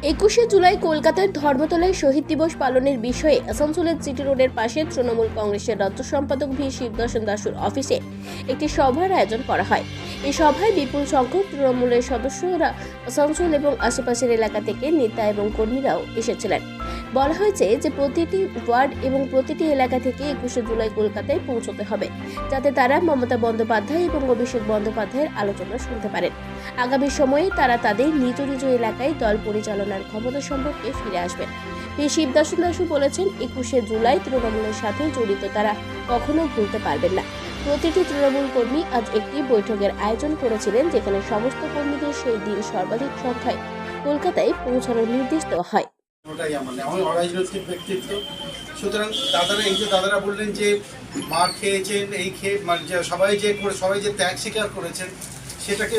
21শে জুলাই কলকাতার ধর্মতলায় শহীদ দিবস পালনের বিষয়ে আসানসোলের সিটি রোডের পাশে তৃণমূল কংগ্রেসের রাজ্য সম্পাদক ভি শিবদর্শন দাসুর অফিসে একটি সভার আয়োজন করা হয়। এই সভায় বিপুল সংখ্যক তৃণমূলের সদস্যরা আসানসোল এবং আশেপাশের এলাকা থেকে নেতা এবং কর্মীরাও এসেছিলেন। বলা হয়েছে যে প্রতিটি ওয়ার্ড এবং প্রতিটি এলাকা থেকে 21শে জুলাই কলকাতায় পৌঁছতে হবে, যাতে তারা মমতা বন্দ্যোপাধ্যায় এবং অভিষেক বন্দ্যোপাধ্যায়ের আলোচনা শুনতে পারেন। আগামী সময়ে তারা তাদের নিজ নিজ এলাকায় দল পরিচালনার ক্ষমতা সম্পর্কে ফিরে আসবেন। পি শিবদর্শন দাসু বলেছেন, 21শে জুলাই তৃণমূলের সাথে জড়িত তারা কখনো ভুলতে পারবেন না। প্রতিটি তৃণমূল কর্মী আজ একটি বৈঠকের আয়োজন করেছিলেন, যেখানে সমস্ত কর্মীদের সেই দিন সর্বাধিক সংখ্যায় কলকাতায় পৌঁছানোর নির্দেশ দেওয়া হয়। ওটাই আমার অরাজনৈতিক ব্যক্তিত্ব। সুতরাং দাদারা বললেন যে মার খেয়েছেন, এই খেয়ে সবাই যে ত্যাগ স্বীকার করেছেন সেটাকে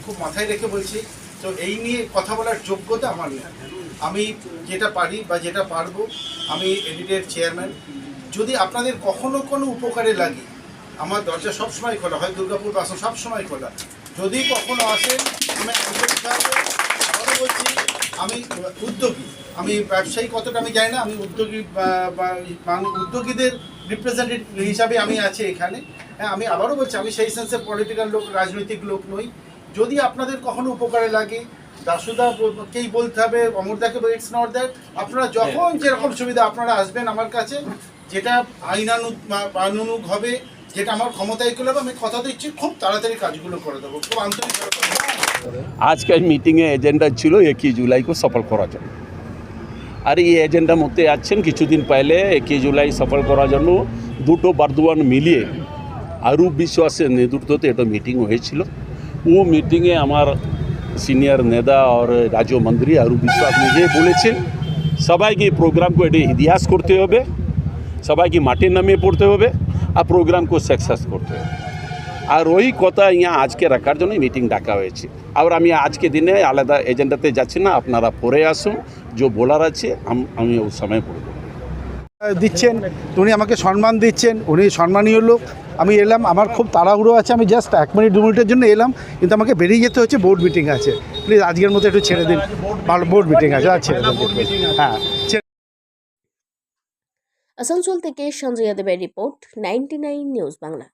খুব মাথায় রেখে বলছি। তো এই নিয়ে কথা বলার যোগ্যতা আমার নেই। আমি যেটা পারি বা যেটা পারবো, আমি এডিটের চেয়ারম্যান। যদি আপনাদের কখনো কোনো উপকারে লাগে, আমার দরজা সবসময় খোলা হয়, দুর্গাপুর বাস সবসময় খোলা। যদি কখনো আসেন, আমি বলছি আমি উদ্যোগী, আমি ব্যবসায়ী কতটা আমি জানি না, আমি উদ্যোগী উদ্যোগীদের রিপ্রেজেন্টেটিভ হিসাবে আমি আছি এখানে। হ্যাঁ, আমি আবারও বলছি, আমি সেই সেন্সে পলিটিক্যাল লোক, রাজনৈতিক লোক নই। যদি আপনাদের কখনো উপকারে লাগে, দাসুদাকেই বলতে হবে, অমরদাকে, ইটস নট দ্যাট। আপনারা যখন যেরকম সুবিধা আপনারা আসবেন আমার কাছে, যেটা আইনানুগ হবে, যেটা আমার ক্ষমতায় করলে আমি কথা দিচ্ছি, খুব তাড়াতাড়ি কাজগুলো করে দেবো, খুব আন্তরিক। আজকের মিটিংয়ে এজেন্ডা ছিল 21 জুলাই সফল করার জন্য। আর এই এজেন্ডার মধ্যে আছেন কিছুদিন পহলে 21 জুলাই সফল করার জন্য দুটো বর্ধমান মিলিয়ে আরু বিশ্বাসের নেতৃত্বে একটা মিটিং হয়েছিল। ও মিটিংয়ে আমার সিনিয়র নেতা আর রাজ্য মন্ত্রী আরু বিশ্বাস নিজে বলেছেন সবাইকে প্রোগ্রামকে এটা ইতিহাস করতে হবে, সবাইকে মাটির নামিয়ে পড়তে হবে আর প্রোগ্রামকে সাকসেস করতে হবে। আর ওই কথা यहाँ আজকে রাখার জন্য মিটিং ডাকা হয়েছে। আর আমি আজকে দিনে আলাদা এজেন্ডাতে যাচ্ছি না, আপনারা পরে আসুন, যে বলার আছে আমি ওই সময় পড়ব দিচ্ছেন। উনি আমাকে সম্মান দিচ্ছেন, উনি সম্মানীয় লোক। আমি এলাম, আমার খুব তাড়াহুড়ো আছে, আমি জাস্ট 1 মিনিট 2 মিনিটের জন্য এলাম, কিন্তু আমাকে বেরিয়ে যেতে হচ্ছে, বোর্ড মিটিং আছে। প্লিজ আজকের মতো একটু ছেড়ে দিন, বোর্ড মিটিং আছে, আর ছেড়ে দিন। হ্যাঁ, আসানসোল থেকে সঞ্জয় দেবের রিপোর্ট, 99 নিউজ বাংলা।